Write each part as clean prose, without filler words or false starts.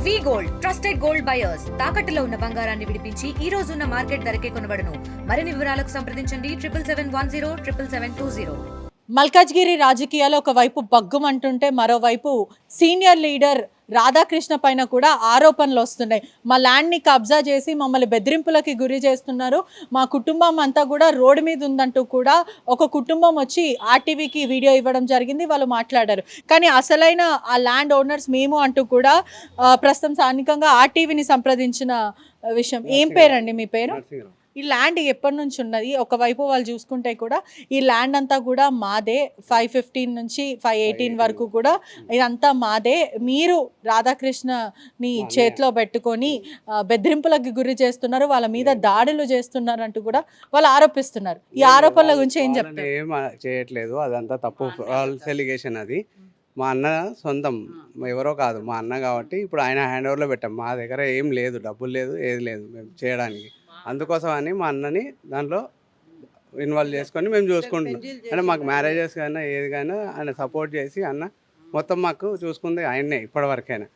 వి gold trusted gold buyers తాకట్టులో ఉన్న బంగారాన్ని విడిపించి ఈ రోజు ఉన్న మార్కెట్ ధరకే కొనబడును. మరిన్ని వివరాలకు సంప్రదించండి 7771077720. మల్కాజ్గిరి రాజకీయాల్లో ఒకవైపు బగ్గుమంటుంటే మరోవైపు సీనియర్ లీడర్ రాధాకృష్ణ పైన కూడా ఆరోపణలు వస్తున్నాయి. మా ల్యాండ్ని కబ్జా చేసి మమ్మల్ని బెదిరింపులకి గురి చేస్తున్నారు, మా కుటుంబం అంతా కూడా రోడ్డు మీద ఉందంటూ కూడా ఒక కుటుంబం వచ్చి ఆర్టీవీకి వీడియో ఇవ్వడం జరిగింది. వాళ్ళు మాట్లాడారు. కానీ అసలైన ఆ ల్యాండ్ ఓనర్స్ మేము అంటూ కూడా ప్రస్తుతం స్థానికంగా ఆర్టీవీని సంప్రదించిన విషయం. ఏం పేరండి మీ పేరు? ఈ ల్యాండ్ ఎప్పటి నుంచి ఉన్నది? ఒకవైపు వాళ్ళు చూసుకుంటే కూడా ఈ ల్యాండ్ అంతా కూడా మాదే. 515 నుంచి 518 వరకు కూడా ఇదంతా మాదే. మీరు రాధాకృష్ణని చేతిలో పెట్టుకొని బెదిరింపులకు గురి చేస్తున్నారు, వాళ్ళ మీద దాడులు చేస్తున్నారు అంటూ కూడా వాళ్ళు ఆరోపిస్తున్నారు. ఈ ఆరోపణల గురించి ఏం చెప్తారు? ఏం చేయట్లేదు, అదంతా తప్పు ఫాల్స్ ఎలిగేషన్. అది మా అన్న సొంతం, ఎవరో కాదు, మా అన్న కాబట్టి ఇప్పుడు ఆయన హ్యాండ్ ఓవర్లో పెట్టాం. మా దగ్గర ఏం లేదు, డబ్బులు లేదు, ఏది లేదు మేము చేయడానికి. అందుకోసం అని మా అన్నని దాంట్లో ఇన్వాల్వ్ చేసుకొని మేము చూసుకుంటున్నాం. అంటే మాకు మ్యారేజెస్ కానీ ఏది కానీ ఆయన సపోర్ట్ చేసి అన్న మొత్తం మాకు చూసుకుంది ఆయన్నే ఇప్పటివరకైనా.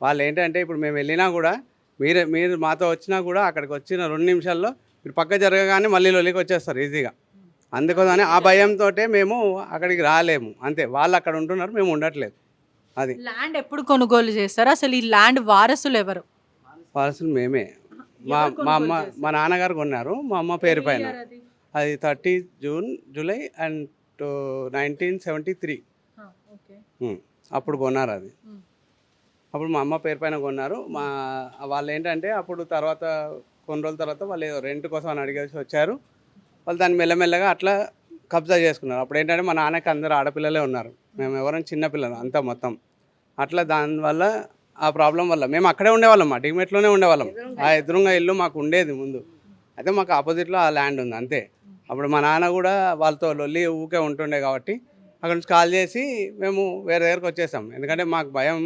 వాళ్ళు ఏంటంటే ఇప్పుడు మేము వెళ్ళినా కూడా మీరు మాతో వచ్చినా కూడా అక్కడికి వచ్చిన 2 నిమిషాల్లో మీరు పక్క జరగగానే మళ్ళీ లొల్లికి వచ్చేస్తారు ఈజీగా. అందుకోసమని ఆ భయంతో మేము అక్కడికి రాలేము, అంతే. వాళ్ళు అక్కడ ఉంటున్నారు, మేము ఉండట్లేదు. అది ల్యాండ్ ఎప్పుడు కొనుగోలు చేస్తారు? అసలు ఈ ల్యాండ్ వారసులు ఎవరు? వారసులు మేమే. మా నాన్నగారు కొన్నారు మా అమ్మ పేరు పైన. అది 30 జూలై అండ్ 1973 అప్పుడు కొన్నారు. అది అప్పుడు మా అమ్మ పేరు పైన కొన్నారు. వాళ్ళు ఏంటంటే అప్పుడు తర్వాత కొన్ని రోజుల తర్వాత వాళ్ళు ఏదో రెంట్ కోసం అని అడిగేసి వచ్చారు. వాళ్ళు దాన్ని మెల్లమెల్లగా అట్లా కబ్జా చేసుకున్నారు. అప్పుడు ఏంటంటే మా నాన్నకి అందరూ ఆడపిల్లలే ఉన్నారు, మేము ఎవరైనా చిన్నపిల్లలు అంతా మొత్తం. అట్లా దానివల్ల ఆ ప్రాబ్లం వల్ల మేము అక్కడే ఉండేవాళ్ళం, మా డిమెట్లోనే ఉండేవాళ్ళం. ఆ ఎదురుగా ఇల్లు మాకు ఉండేది ముందు. అయితే మాకు ఆపోజిట్లో ఆ ల్యాండ్ ఉంది, అంతే. అప్పుడు మా నాన్న కూడా వాళ్ళతో లొల్లి ఊకే ఉంటుండే కాబట్టి అక్కడ నుంచి కాల్ చేసి మేము వేరే దగ్గరకు వచ్చేసాం. ఎందుకంటే మాకు భయం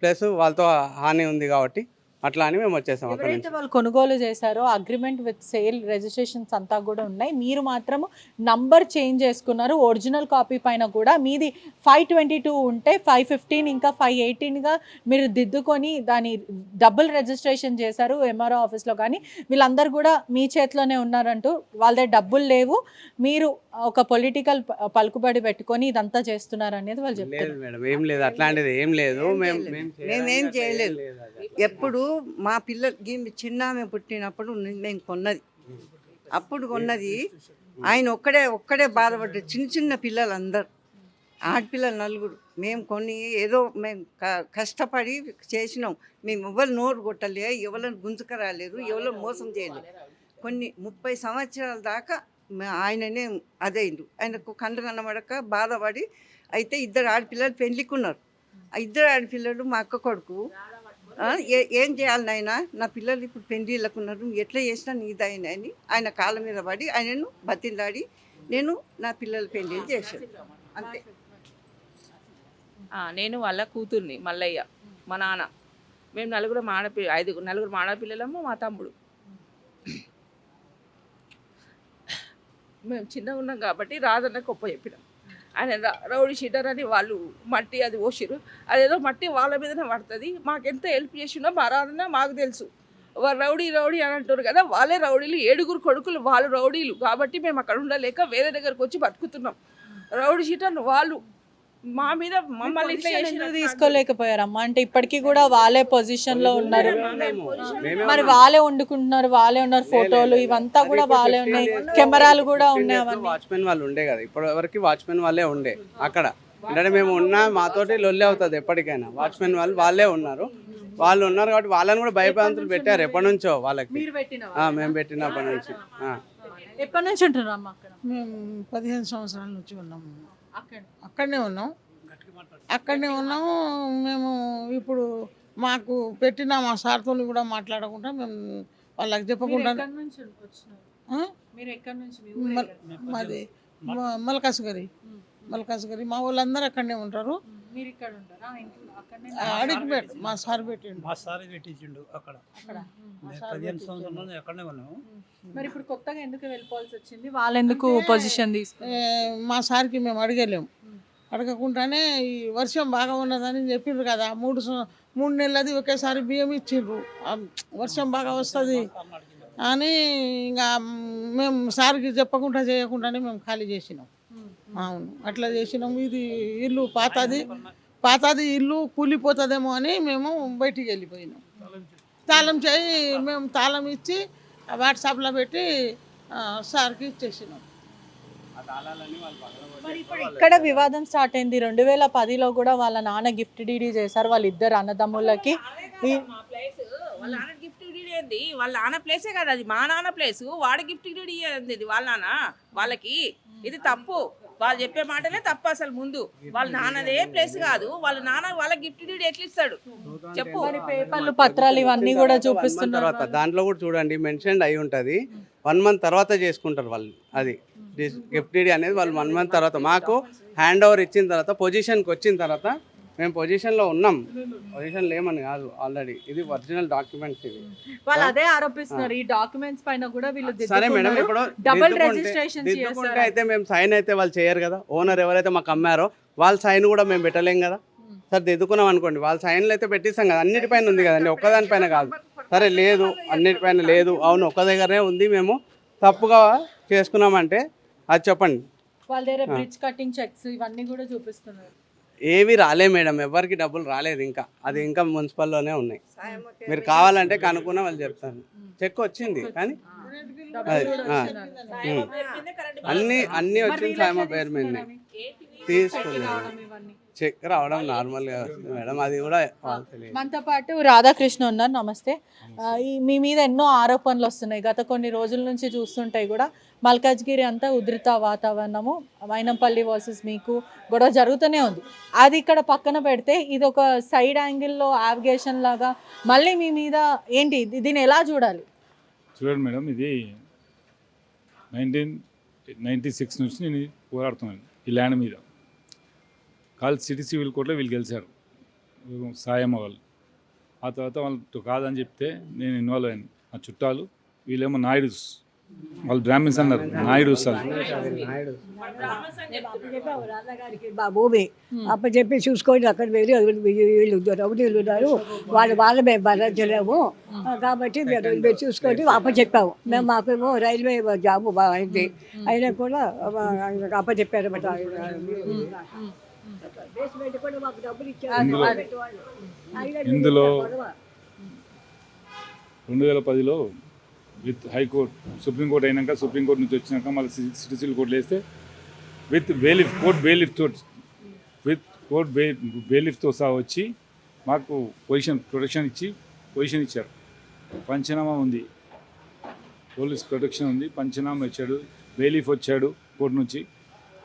ప్లస్ వాళ్ళతో హాని ఉంది కాబట్టి అట్లా అని మేము వచ్చేసాం. అక్కడ ఎవరైతే వాళ్ళు కొనుగోలు చేశారో అగ్రిమెంట్ విత్ సేల్ రిజిస్ట్రేషన్స్ అంతా కూడా ఉన్నాయి. మీరు మాత్రము నంబర్ చేంజ్ చేసుకున్నారు. ఒరిజినల్ కాపీ పైన కూడా మీది 522 ఉంటే 515 ఇంకా 518గా మీరు దిద్దుకొని దాని డబుల్ రిజిస్ట్రేషన్ చేశారు ఎంఆర్ఓ ఆఫీస్లో. కానీ వీళ్ళందరూ కూడా మీ చేతిలోనే ఉన్నారంటూ, వాళ్ళ దగ్గర డబ్బులు లేవు, మీరు ఒక పొలిటికల్ పలుకుబడి పెట్టుకొని ఇదంతా చేస్తున్నారు అనేది వాళ్ళు చెప్తారు. మేడం ఏం లేదు, అట్లాంటిది ఏం లేదు, మేమేం చేయలేదు. ఎప్పుడు మా పిల్లలకి చిన్నామె పుట్టినప్పుడు మేము కొన్నది, అప్పుడు కొన్నది. ఆయన ఒక్కడే బాధపడ్డారు. చిన్న పిల్లలు అందరు, ఆడపిల్లలు 4. మేము కొన్ని ఏదో మేము కష్టపడి చేసినాం. మేము ఎవరు నోరు కొట్టలే, ఎవరిని గుంజుక రాలేదు, ఎవరు మోసం చేయలేదు. కొన్ని 30 సంవత్సరాల దాకా ఆయననే అదైండు. ఆయనకు కండ్లు కనబడక బాధపడి అయితే 2 ఆడపిల్లలు పెళ్ళికున్నారు. ఆ 2 ఆడపిల్లలు మా అక్క కొడుకు, ఏం చేయాలి నాయనా, నా పిల్లలు ఇప్పుడు పెళ్ళిళ్ళకున్నారు, ఎట్లా చేసినా నీదైనా అని ఆయన కాళ్ళ మీద పడి ఆయనను బతిలాడి నేను నా పిల్లల పెళ్ళి చేశాను, అంతే. నేను వాళ్ళ కూతుర్ని మల్లయ్య, మా నాన్న. మేము నలుగురు ఆడపిల్లలము, మా తమ్ముడు. మేము చిన్నగా ఉన్నాం కాబట్టి రాజన్నకు గొప్ప చెప్పినాం. ఆయన రౌడీ షీటర్ అని వాళ్ళు మట్టి అది పోసిరు. అదేదో మట్టి వాళ్ళ మీదనే పడుతుంది. మాకెంత హెల్ప్ చేసినా మా రాజన్న మాకు తెలుసు. రౌడీ అని అంటారు కదా, వాళ్ళే రౌడీలు. 7 కొడుకులు వాళ్ళు రౌడీలు కాబట్టి మేము అక్కడ ఉండలేక వేరే దగ్గరకు వచ్చి బతుకుతున్నాం. రౌడీ షీటర్ వాళ్ళు మా మీద మమ్మల్ని తీసుకోలేకపోయారమ్మా. అంటే ఇప్పటికీ కూడా వాళ్ళే పొజిషన్ లో ఉన్నారు, మరి వాళ్ళే వండుకుంటున్నారు, వాళ్ళే ఉన్నారు, ఫోటోలు ఇవంతా కూడా వాళ్ళే ఉన్నాయి, కెమెరాలు కూడా ఉన్నాయి. వాచ్మెన్ వాళ్ళు ఉండే కదా, ఇప్పటి వరకు వాచ్మెన్ వాళ్ళే ఉండే అక్కడ. అంటే మేము ఉన్నా మాతోటి లొల్లి అవుతుంది ఎప్పటికైనా. వాచ్మెన్ వాళ్ళే ఉన్నారు. వాళ్ళు ఉన్నారు కాబట్టి వాళ్ళని కూడా భయభ్రాంతులు పెట్టారు ఎప్పటి నుంచో వాళ్ళకి. మేము పెట్టినప్పటి నుంచి. ఎప్పటి నుంచి ఉంటున్నాం అక్కడ? మేము 15 సంవత్సరాల నుంచి ఉన్నాము, అక్కడనే ఉన్నాము. మేము ఇప్పుడు మాకు పెట్టిన మా సార్తో కూడా మాట్లాడకుండా మేము వాళ్ళకి చెప్పకుండా మాది మల్కాజ్గిరి మా వాళ్ళందరూ అక్కడనే ఉంటారు. అడిగిపెట్టు మా సార్ పెట్టించిండు అక్కడ 15 సంవత్సరాలు అక్కడనే ఉన్నాము. మరి ఇప్పుడు కొత్తగా ఎందుకు వెళ్ళిపోవాల్సి వచ్చింది? వాళ్ళు ఎందుకు పొజిషన్ తీసుకుని? మా సార్కి మేము అడగలేము, అడగకుండానే ఈ వర్షం బాగా ఉన్నదని చెప్పిండ్రు కదా. 3 నెలలది ఒకేసారి బియ్యం ఇచ్చిండ్రు. వర్షం బాగా వస్తుంది అని ఇంకా మేము సార్కి చెప్పకుండా చేయకుండానే మేము ఖాళీ చేసినాం. అవును, అట్లా చేసినాం. ఇది ఇల్లు పాతది ఇల్లు కూలిపోతుందేమో అని మేము బయటికి వెళ్ళిపోయినాం. తాళం చేయి మేము తాళం ఇచ్చి వాట్సాప్లో పెట్టి సార్కి ఇచ్చేసినాం. మరి ఇప్పుడు ఇక్కడ వివాదం స్టార్ట్ అయింది. 2010లో కూడా వాళ్ళ నాన్న గిఫ్ట్ డీడీ చేశారు వాళ్ళిద్దరు అన్నదమ్ములకి. వాళ్ళ నాన్న గిఫ్ట్ డీడీ ఏంది? వాళ్ళ నాన్న ప్లేసే కదా అది, మా నాన్న ప్లేస్. వాడు గిఫ్ట్ డీడీ ఏంది? ఇది వాళ్ళ నాన్న వాళ్ళకి. ఇది తప్పు. వాళ్ళు చెప్పే మాటలే తప్పు. అసలు ముందు వాళ్ళ నాన్నదే ప్లేస్ కాదు. వాళ్ళ నాన్న వాళ్ళ గిఫ్ట్ డీడీ ఎట్లా ఇస్తాడు చెప్పు? పేపర్లు పత్రాలు ఇవన్నీ కూడా చూపిస్తున్నారు. తర్వాత దాంట్లో కూడా చూడండి మెన్షన్ అయి ఉంటుంది. 1 month తర్వాత చేసుకుంటారు వాళ్ళు. అది గిఫ్ట్ డీడీ అనేది వాళ్ళు 1 month తర్వాత మాకు హ్యాండ్ ఓవర్ ఇచ్చిన తర్వాత పొజిషన్కి వచ్చిన తర్వాత మేము పొజిషన్లో ఉన్నాం. పొజిషన్ లేమని కాదు, ఆల్రెడీ ఇది ఒరిజినల్ డాక్యుమెంట్స్ ఇవి. వాళ్ళు అదే ఆరోపిస్తున్నారు. ఈ డాక్యుమెంట్స్ పైన కూడా వీళ్ళు సరే మేడం, ఇప్పుడు డబుల్ రిజిస్ట్రేషన్ దిద్దుకుంటే అయితే మేము సైన్ అయితే వాళ్ళు చేయరు కదా. ఓనర్ ఎవరైతే మాకు అమ్మారో వాళ్ళ సైన్ కూడా మేము పెట్టలేం కదా. సరే దిద్దుకున్నాం అనుకోండి, వాళ్ళ సైన్లు అయితే పెట్టిస్తాం కదా. అన్నిటిపైన ఉంది కదండి, ఒక్కదానిపైన కాదు. సరే లేదు అన్నిటిపైన లేదు, అవును ఒక్క దగ్గరనే ఉంది, మేము తప్పుగా చేసుకున్నామంటే అది చెప్పండి. వాళ్ళ దగ్గర బ్రిడ్జ్ కటింగ్ చెక్స్ ఇవన్నీ కూడా చూపిస్తున్నారు. ఏవి రాలే మేడం, ఎవరికి డబ్బులు రాలేదు ఇంకా. అది ఇంకా మున్సిపల్లోనే ఉన్నాయి. మీరు కావాలంటే కనుక్కున్న వాళ్ళు చెప్తారు. చెక్ వచ్చింది కానీ అది అన్నీ వచ్చింది సాయమ పేరు మీద తీసుకున్నాను. చెక్ రావడం నార్మల్గా వస్తుంది మేడం, అది కూడా తెలియదు. మనతో పాటు రాధాకృష్ణ ఉన్నారు. నమస్తే. మీ మీద ఎన్నో ఆరోపణలు వస్తున్నాయి గత కొన్ని రోజుల నుంచి. చూస్తుంటాయి కూడా మల్కాజ్గిరి అంతా ఉధృత వాతావరణము, మైనంపల్లి వర్సెస్ మీకు గొడవ జరుగుతూనే ఉంది. అది ఇక్కడ పక్కన పెడితే ఇది ఒక సైడ్ యాంగిల్లో యావిగేషన్ లాగా మళ్ళీ మీ మీద ఏంటి, దీన్ని ఎలా చూడాలి? చూడండి మేడం, ఇది 1996 నుంచి నేను పోరాడుతున్నాను ఈ ల్యాండ్ మీద. సిటీ సివిల్ కోర్టులో వీళ్ళు గెలిచారు, సాయమ్మ వాళ్ళు. ఆ తర్వాత వాళ్ళు కాదని చెప్తే నేను ఇన్వాల్వ్ అయ్యాను. ఆ చుట్టాలు వీళ్ళేమో నాయుడుస్, వాళ్ళు బ్రాహ్మిన్స్ అన్నారు, నాయుడుస్ అని. భూమి అప్పచెప్పి చూసుకోండి, అక్కడ వెళ్ళి వీళ్ళు రౌడీలు ఉన్నారు, వాళ్ళ మేము భరించలేము కాబట్టి మీరు చూసుకొని అప్పచెప్పాము. మేము మాకేమో రైల్వే జాబు బాగా అయింది, అయినా కూడా అప్పచెప్పారు అన్నమాట. ఇందులో 2010లో విత్ హైకోర్టు సుప్రీంకోర్టు అయినాక, సుప్రీంకోర్టు నుంచి వచ్చినాక మళ్ళీ సిటీ సివిల్ కోర్టులో వేస్తే విత్ బెయిలిఫ్తో సహా వచ్చి మాకు ప్రొటెక్షన్ ఇచ్చారు. పంచనామా ఉంది, పోలీస్ ప్రొటెక్షన్ ఉంది, పంచనామా ఇచ్చాడు, బెయిలిఫ్ వచ్చాడు కోర్టు నుంచి.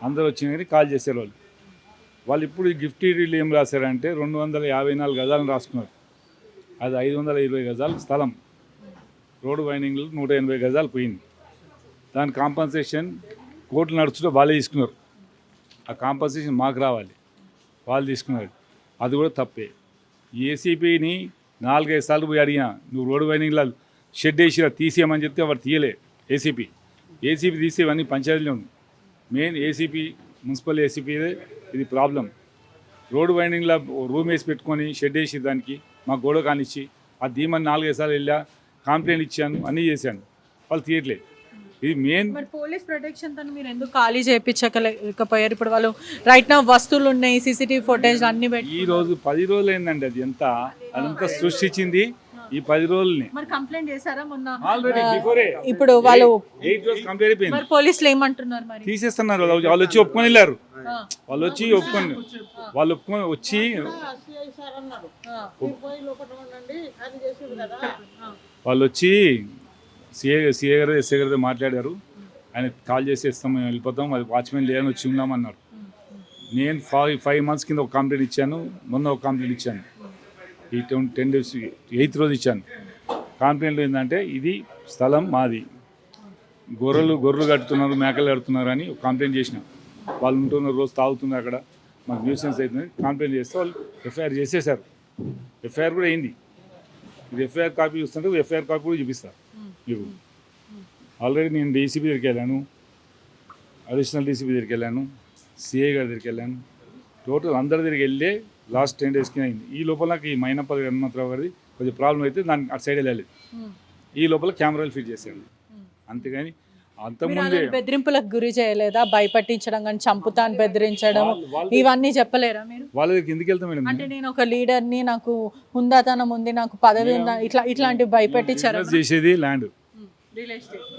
అందరూ వచ్చిన కానీ కాల్ చేశారు వాళ్ళు. ఇప్పుడు గిఫ్ట్ డీడీలు ఏం రాశారంటే 254 గజాలను రాసుకున్నారు. అది 520 గజాలు స్థలం. రోడ్డు వైండింగ్లు 180 గజాలు పోయింది. దాని కాంపన్సేషన్ కోర్టులు నడుచుకుంటూ వాళ్ళే తీసుకున్నారు. ఆ కాంపన్సేషన్ మాకు రావాలి, వాళ్ళు తీసుకున్నారు. అది కూడా తప్పే. ఏసీపీని 4-5 సార్లు పోయి అడిగినా, నువ్వు రోడ్డు వైండింగ్లో షెడ్ వేసిరా తీసేయమని చెప్తే వాడు తీయలే. ఏసీపీ తీసేవన్నీ పంచాయతీలో ఉంది. మెయిన్ ఏసీపీ, మున్సిపల్ ఏసీపీదే ఇది ప్రాబ్లం. రోడ్డు వైండింగ్లో రూమ్ వేసి పెట్టుకొని షెడ్ వేసి దానికి మాకు గొడవ కానిచ్చి ఆ ధీమని 4-5 సార్లు వెళ్ళా, కంప్లైంట్ ఇచ్చాను, అన్నీ చేశాను, వాళ్ళు తీయట్లేదు. ఇది మెయిన్. మరి పోలీస్ ప్రొటెక్షన్ తో మీరు ఎందుకు ఖాళీ చేయించలేకపోయారు? ఇప్పుడు వాళ్ళు రైట్ నా వస్తువులు ఉన్నాయి, సీసీటీవీ ఫుటేజ్ అన్ని పెట్టి. ఈ రోజు 10 రోజులు అయిందండి. అదంతా సృష్టించింది ఈ 10 రోజుల్ని. మరి కంప్లైంట్ చేశారా మొన్న? ఆల్రెడీ బిఫోరే ఇప్పుడు వాళ్ళు 8 రోజులు కంప్లీట్ అయిపోయింది. మరి పోలీసులు ఏమంటున్నారు? మరి తీసేస్తున్నారు. వాళ్ళు వచ్చి ఒప్పుకొని వెళ్ళారు. వాళ్ళు వచ్చి వచ్చి వాళ్ళు వచ్చి సిఏ గారు ఎస్ఐ గారితో మాట్లాడారు. ఆయన కాల్ చేసి ఇస్తాం, మేము వెళ్ళిపోతాం, అది వాచ్మెన్ లేదని వచ్చి ఉన్నామన్నారు. నేను 5 months కింద ఒక కంప్లైంట్ ఇచ్చాను, మొన్న ఒక కంప్లైంట్ ఇచ్చాను, ఈ 10 days 8th రోజు ఇచ్చాను. కంప్లైంట్లో ఏంటంటే ఇది స్థలం మాది, గొర్రెలు కడుతున్నారు, మేకలు కడుతున్నారు అని కంప్లైంట్ చేసిన. వాళ్ళు ఉంటున్నారు, రోజు తాగుతున్నారు అక్కడ, మాకు న్యూసెన్స్ అవుతుంది. కంప్లైంట్ చేస్తే వాళ్ళు ఎఫ్ఐఆర్ చేసేసారు. ఎఫ్ఐఆర్ కూడా అయింది. ఇది ఎఫ్ఐఆర్ కాపీ చూస్తుంటే ఎఫ్ఐఆర్ కాపీ కూడా చూపిస్తారు మీకు. ఆల్రెడీ నేను డీసీపీ దగ్గరికి వెళ్ళాను, అడిషనల్ డీసీపీ దగ్గరికి వెళ్ళాను, సిఐ గారి దగ్గరికి వెళ్ళాను, టోటల్ అందరి దగ్గరికి వెళ్ళే లాస్ట్ 10 డేస్కి అయింది. ఈ లోపల నాకు ఈ మైనపల్లి హనుమంతరావు గారిది కొంచెం ప్రాబ్లం అయితే దాన్ని అటు సైడ్ వెళ్ళలేదు. ఈ లోపల కెమెరాలు ఫిట్ చేశాను. అంతేగాని అంతకుముందే బెదిరింపులకు గురి చేయలేదా? భయపట్టించడం కానీ చంపుతాను బెదిరించడం ఇవన్నీ చెప్పలేరా మీరు? వాళ్ళ దగ్గరికి ఎందుకు వెళ్తాం మేడం? అంటే నేను ఒక లీడర్ని, నాకు హుందాతనం ఉంది, నాకు పదవి ఉందా, ఇట్లాంటివి భయపెట్టించారు. బిజినెస్ చేసేది ల్యాండ్,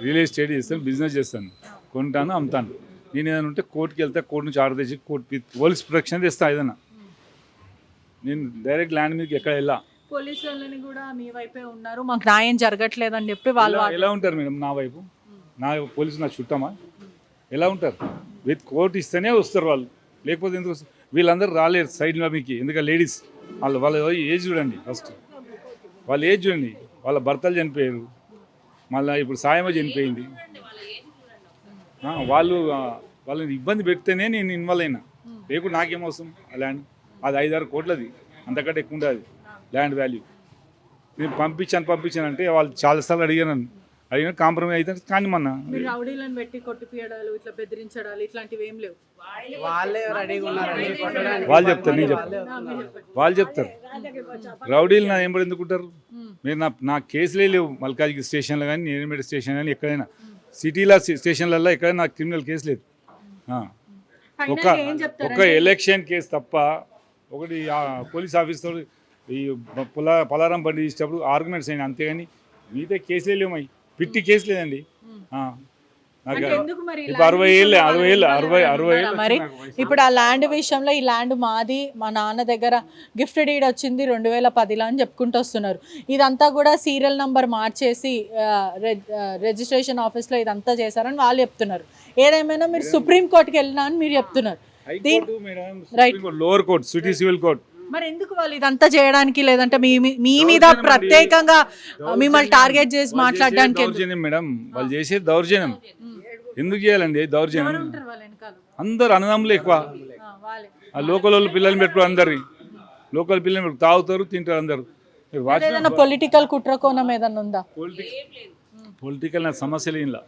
రియల్ ఎస్టేట్ చేస్తాను, బిజినెస్ చేస్తాను, కొంటాను, అమ్ముతాను. నేను ఏదైనా ఉంటే కోర్టుకి వెళ్తా, కోర్టు నుంచి ఆర్డర్ తెచ్చి కోర్టు పోలీస్ ప్రొటెక్షన్ తెస్తా. ఏదైనా నేను డైరెక్ట్ ల్యాండ్ మీదకి ఎక్కడ వెళ్ళా. పోలీసు వాళ్ళని కూడా మీ వైపే ఉన్నారు, మాకు న్యాయం జరగట్లేదని చెప్పి వాళ్ళు ఎలా ఉంటారు మేడం నా వైపు? నా పోలీసు నా చుట్టమా? ఎలా ఉంటారు? విత్ కోర్టు ఇస్తేనే వస్తారు వాళ్ళు, లేకపోతే ఎందుకు వస్తారు? వీళ్ళందరూ రాలేరు సైడ్లో మీకు. ఎందుకంటే లేడీస్ వాళ్ళ ఏజ్ చూడండి, ఫస్ట్ వాళ్ళ ఏజ్ చూడండి. వాళ్ళ భర్తలు చనిపోయారు, మళ్ళీ ఇప్పుడు సాయమ చనిపోయింది. వాళ్ళని ఇబ్బంది పెడితేనే నేను ఇన్వాల్వ్ అయినా, లేకుంటే నాకేమవసరం? ఆ ల్యాండ్ అది 5-6 కోట్లది, అంతకంటే ఎక్కువ ఉండదు ల్యాండ్ వాల్యూ. నేను పంపించాను అంటే వాళ్ళు చాలాసార్లు అడిగాను కాంప్రమైజ్ అయితే కానీ మొన్న రౌడీలను పెట్టి కొట్టిపియడాలు, ఇట్లా బెదిరించడాలు ఇట్లాంటివి ఏం లేవు. వాళ్ళు చెప్తారు, నేను చెప్తాను, వాళ్ళు చెప్తారు. రౌడీలు నా ఏం ఎందుకుంటారు? మీరు నా కేసులే లేవు మల్కాజ్గిరి స్టేషన్లో కానీ, నేరేమెడ స్టేషన్ కానీ, ఎక్కడైనా సిటీలో స్టేషన్లలో ఎక్కడైనా నాకు క్రిమినల్ కేసు లేదు. ఒక ఎలక్షన్ కేసు తప్ప ఒకటి పోలీస్ ఆఫీసర్ ఈ పలారం బండి ఇచ్చేటప్పుడు ఆర్గ్యుమెంట్స్ అయినా, అంతేగాని మిగతా కేసులే లేవు. పిట్టి కేసు లేదండి. నాకు ఇప్పుడు 60 ఏళ్ళు. మరి ఇప్పుడు ఆ ల్యాండ్ విషయంలో, ఈ ల్యాండ్ మాది, మా నాన్న దగ్గర గిఫ్ట్ డీడ్ వచ్చింది 2010లో అని చెప్పుకుంటూ వస్తున్నారు. ఇదంతా కూడా సీరియల్ నంబర్ మార్చేసి రిజిస్ట్రేషన్ ఆఫీస్లో ఇదంతా చేశారని వాళ్ళు చెప్తున్నారు. ఏదేమైనా మీరు సుప్రీంకోర్టుకి వెళ్ళినా అని మీరు చెప్తున్నారు. Lower court, city civil court. మరి ఎందుకు వాళ్ళు ఇదంతా చేయడానికి? లేదంటే మీ మీద ప్రత్యేకంగా మిమ్మల్ని టార్గెట్ చేసి మాట్లాడడానికి? దౌర్జన్యం మేడం, వాళ్ళు చేసేది దౌర్జన్యం. ఎందుకు చేయాలండి దౌర్జన్యం? అందరు అన్నదమ్ములు ఎక్కువ. ఆ లోకల్ వాళ్ళు పిల్లల్ని పెట్టుకో, అందరి లోకల్ పిల్లల్ని పెట్టుకు తాగుతారు, తింటారు అందరు. పొలిటికల్ కుట్రకోణం ఏదన్నా ఉందా? పొలిటికల్ నా సమస్యలు ఇలా.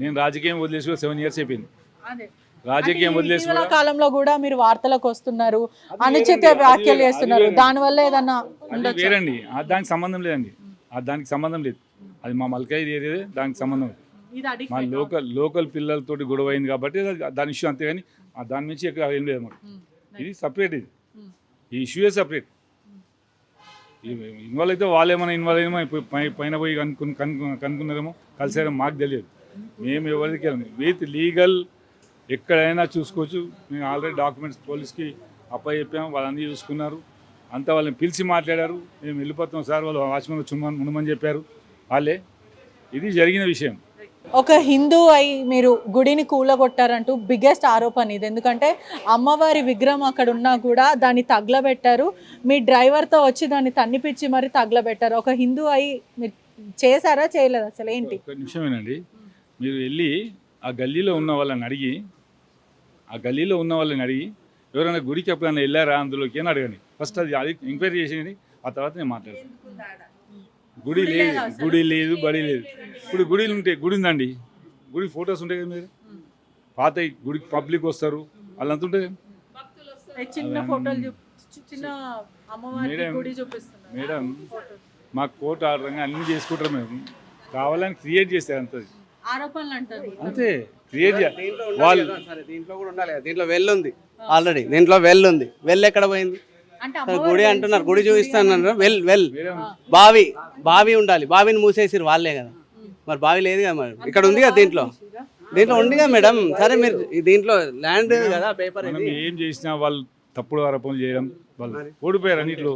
నేను రాజకీయం వదిలేసి 7 years అయిపోయింది. రాజకీయం వదిలేసి కాలంలో కూడా మీరు వార్తలకు వస్తున్నారు, అనుచిత వ్యాఖ్యలు చేస్తున్నారు. దానివల్ల ఏదన్నా వేరండి, దానికి సంబంధం లేదండి. దానికి సంబంధం లేదు. అది మా మల్కాయి ఏరియా, దానికి సంబంధం లేదు. మా లోకల్ పిల్లలతోటి గొడవ అయింది కాబట్టి దాని ఇష్యూ, అంతేగాని దాని నుంచి ఎక్కువ ఏం లేదు అన్నమాట. ఇది సపరేట్, ఈ ఇష్యూయే సపరేట్. ఇన్వాల్వ్ అయితే వాళ్ళేమైనా ఇన్వాల్వ్ అయ్యేమో, పైన పోయి కనుక్కున్నారేమో, కలిసారేమో, మాకు తెలియదు. మేము ఎవరికి విత్ లీగల్ ఎక్కడైనా చూసుకోవచ్చు. మేము ఆల్రెడీ డాక్యుమెంట్స్ పోలీస్కి చెప్పాము, వాళ్ళన్నీ చూసుకున్నారు. అంతా వాళ్ళని పిలిచి మాట్లాడారు. మేము వెళ్ళిపోతాం సార్, వాళ్ళు వాచ్మెన్ వచ్చి ఉండమని చెప్పారు వాళ్ళే. ఇది జరిగిన విషయం. ఒక హిందూ అయి మీరు గుడిని కూలగొట్టారంటూ బిగ్గెస్ట్ ఆరోపణ ఇది. ఎందుకంటే అమ్మవారి విగ్రహం అక్కడ ఉన్నా కూడా దాన్ని తగలబెట్టారు. మీ డ్రైవర్తో వచ్చి దాన్ని తన్నిపిచ్చి మరి తగలబెట్టారు. ఒక హిందూ అయి మీరు చేశారా, చేయలేదు? అసలు ఏంటి? ఒక నిమిషమేనండి, మీరు వెళ్ళి ఆ గల్లీలో ఉన్న వాళ్ళని అడిగి, ఎవరైనా గుడికి ఎప్పుడైనా వెళ్ళారా అందులోకి అని అడగండి. ఫస్ట్ అది ఎంక్వైరీ చేసేయండి, ఆ తర్వాత నేను మాట్లాడతాను. గుడి లేదు, బడి లేదు. ఇప్పుడు గుడిలు ఉంటాయి, గుడి ఉందండి, గుడి ఫొటోస్ ఉంటాయి కదా, మీరు పాత గుడికి పబ్లిక్ వస్తారు, వాళ్ళంతా ఉంటాయి. మేడం మా కోర్టు ఆర్డర్ అన్నీ చేసుకుంటారు. మేము కావాలని క్రియేట్ చేస్తారు అంతే. క్రియేట్ వాళ్ళు దీంట్లో కూడా ఉండాలి కదా. దీంట్లో వెల్ ఉంది ఆల్రెడీ, దీంట్లో వెల్ ఉంది. వెల్ ఎక్కడ పోయింది? గుడి అంటున్నారు, గుడి చూపిస్తాను. వెల్ బావి ఉండాలి. బావిని మూసేసిరు వాళ్ళే కదా. మరి బావి లేదు కదా, మరి ఇక్కడ ఉంది కదా, దీంట్లో ఉంది కదా మేడం. సరే మీరు దీంట్లో ల్యాండ్ కదా, పేపర్ ఏం చేసినా వాళ్ళు తప్పుడు ఆరోపణలు చేయడం, వాళ్ళు ఓడిపోయారు అన్నింటిలో.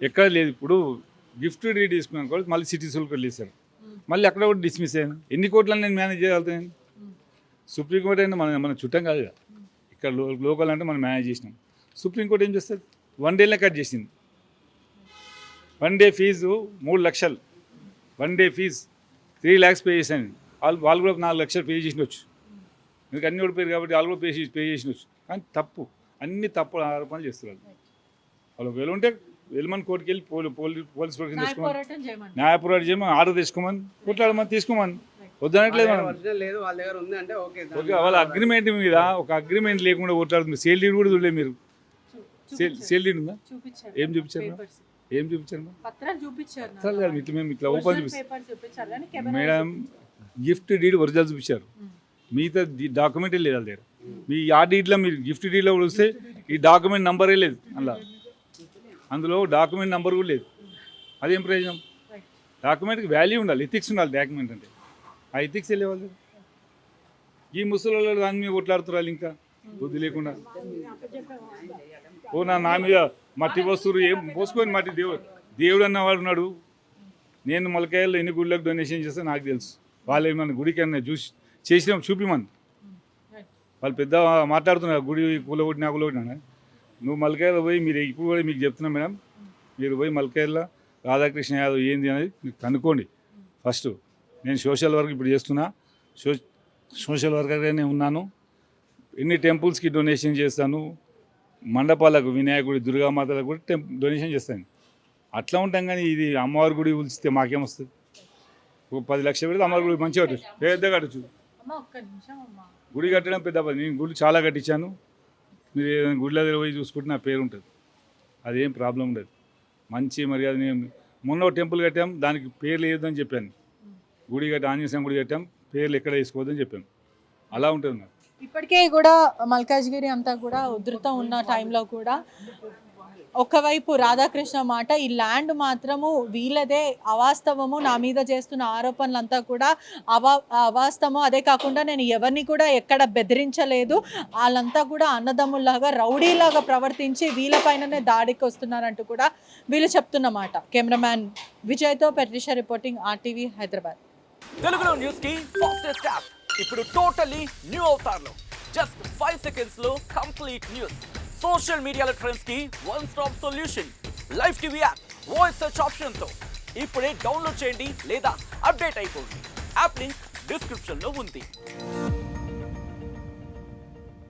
ఎక్కడ లేదు. ఇప్పుడు గిఫ్ట్ డీడ్ తీసుకున్నాను కూడా మళ్ళీ సిటీ సివిల్ కోర్టు వేశారు, మళ్ళీ అక్కడ కూడా డిస్మిస్ అయ్యాను. ఎన్ని కోట్లని నేను మేనేజ్ చేయగలుగుతాను? సుప్రీంకోర్టు అయినా మన చుట్టం కాదు కదా, ఇక్కడ లోకల్ అంటే మనం మేనేజ్ చేసినాం. సుప్రీంకోర్టు ఏం చేస్తుంది? 1 dayలో కట్ చేసింది. 1 day ఫీజు 3 లక్షలు, 1 day ఫీజు 3 lakhs పే చేశాను. వాళ్ళు కూడా 4 లక్షలు పే చేసినవచ్చు. మీకు అన్ని ఓడిపోయారు కాబట్టి వాళ్ళు కూడా పే చేసినవచ్చు. కానీ అన్ని తప్పు ఆరోపణలు చేస్తున్నారు. వాళ్ళు వెళ్ళుంటే వెళ్ళమని కోర్టుకి వెళ్ళి పోలీస్ ప్రొటెక్షన్ తెచ్చుకోమని, న్యాయ పోరాటం చేయమని, ఆర్డర్ తెచ్చుకోమని, కొట్లాడమని, తీసుకోమని. వద్దనట్లేదు మనం. వాళ్ళ అగ్రిమెంట్ మీద ఒక అగ్రిమెంట్ లేకుండా కొట్లాడుతుంది. సేల్ డీడ్ కూడా చూడలేదు మీరు. సేల్ డీడ్ ఉందా? చూపించారు ఏం చూపించారు? papers. ఏం చూపించారు? పత్రాలు చూపించారు నాకు. అసలు కాదు, ఇట్లా మేము ఇట్లా ఓపెన్ Original చూపిస్తాం papers చూపించారు కానీ camera madam. Gift deed original చూపించారు, మిగతా డాక్యుమెంటే లేదు వాళ్ళ దగ్గర. మీ ఆ డీడ్లో మీరు గిఫ్ట్ డీడ్లో కూడా వస్తే ఈ డాక్యుమెంట్ నంబరే లేదు అందులో డాక్యుమెంట్ నంబర్ కూడా లేదు. అదేం ప్రయోజనం? డాక్యుమెంట్కి వాల్యూ ఉండాలి, ఎథిక్స్ ఉండాలి డాక్యుమెంట్ అంటే. ఆ ఎథిక్స్ వెళ్ళేవాళ్ళు ఈ ముసలి వాళ్ళు దాని మీద కొట్లాడుతున్నారు ఇంకా బుద్ధి లేకుండా. ఓ నా మీద మట్టి వస్తువులు ఏం పోసుకొని మట్టి దేవుడు అన్నవాడు ఉన్నాడు. నేను మలకాయల్లో ఎన్ని గుళ్ళకి డొనేషన్ చేస్తే నాకు తెలుసు. వాళ్ళు ఏమన్నా గుడికి అన్న చూసి చేసినా చూపిమని వాళ్ళు పెద్ద మాట్లాడుతున్నారు, గుడి కూలగొట్టినా కూలగొట్టినా. నువ్వు మలకాయలో పోయి మీరు ఇప్పుడు కూడా మీకు చెప్తున్నా మేడం, మీరు పోయి మలకాయల్లో రాధాకృష్ణ యాదవ్ ఏంది అనేది మీరు కనుక్కోండి ఫస్ట్. నేను సోషల్ వర్క్ ఇప్పుడు చేస్తున్నా, సోషల్ వర్కర్గానే ఉన్నాను. ఎన్ని టెంపుల్స్కి డొనేషన్ చేస్తాను, మండపాలకు వినాయకుడి దుర్గామాతలకు కూడా డొనేషన్ చేస్తాను. అట్లా ఉంటాం కానీ ఇది అమ్మవారి గుడి పిలిస్తే మాకేమొస్తుంది? ఒక 10 లక్షలు పెడితే అమ్మవారి గుడి మంచిగా కట్టచ్చు, పెద్దగా కట్టచ్చు. గుడి కట్టడం పెద్ద పని. నేను గుడి చాలా కట్టించాను. మీరు ఏదైనా గుడిలో పోయి చూసుకుంటే నా పేరు ఉంటుంది, అదేం ప్రాబ్లం ఉండదు. మంచి మర్యాద. నేను మొన్న టెంపుల్ కట్టాం, దానికి పేర్లు వేయొద్దని చెప్పాను. గుడి కట్టి ఆంజనేయ స్వామి గుడి కట్టాం, పేర్లు ఎక్కడ వేసుకోవద్దని చెప్పాను. అలా ఉంటుంది నాకు. ఇప్పటికే కూడా మల్కాజ్గిరి అంతా కూడా ఉధృతం ఉన్న టైంలో కూడా ఒకవైపు రాధాకృష్ణ మాట, ఈ ల్యాండ్ మాత్రము వీళ్ళదే, అవాస్తవము, నా మీద చేస్తున్న ఆరోపణలంతా కూడా అవాస్తవము. అదే కాకుండా నేను ఎవరిని కూడా ఎక్కడ బెదిరించలేదు, వాళ్ళంతా కూడా అన్నదమ్ముల్లాగా రౌడీలాగా ప్రవర్తించి వీళ్ళపైననే దాడికి వస్తున్నారంటూ కూడా వీళ్ళు చెప్తున్నమాట. Cameraman విజయ్తో పెట్రిషా reporting, RTV Hyderabad. తెలుగులో న్యూస్ కి ఫాస్టెస్ట్ యాప్ ఇప్పుడు టోటలీ న్యూ అవతార్లో. జస్ట్ 5 seconds లో కంప్లీట్ న్యూస్, సోషల్ మీడియాలో ట్రెండ్స్ కి one stop solution, live TV app, voice search option తో ఇప్పుడే డౌన్లోడ్ చేయండి లేదా అప్డేట్ అయిపోండి. యాప్ లింక్ డిస్క్రిప్షన్ లో ఉంది.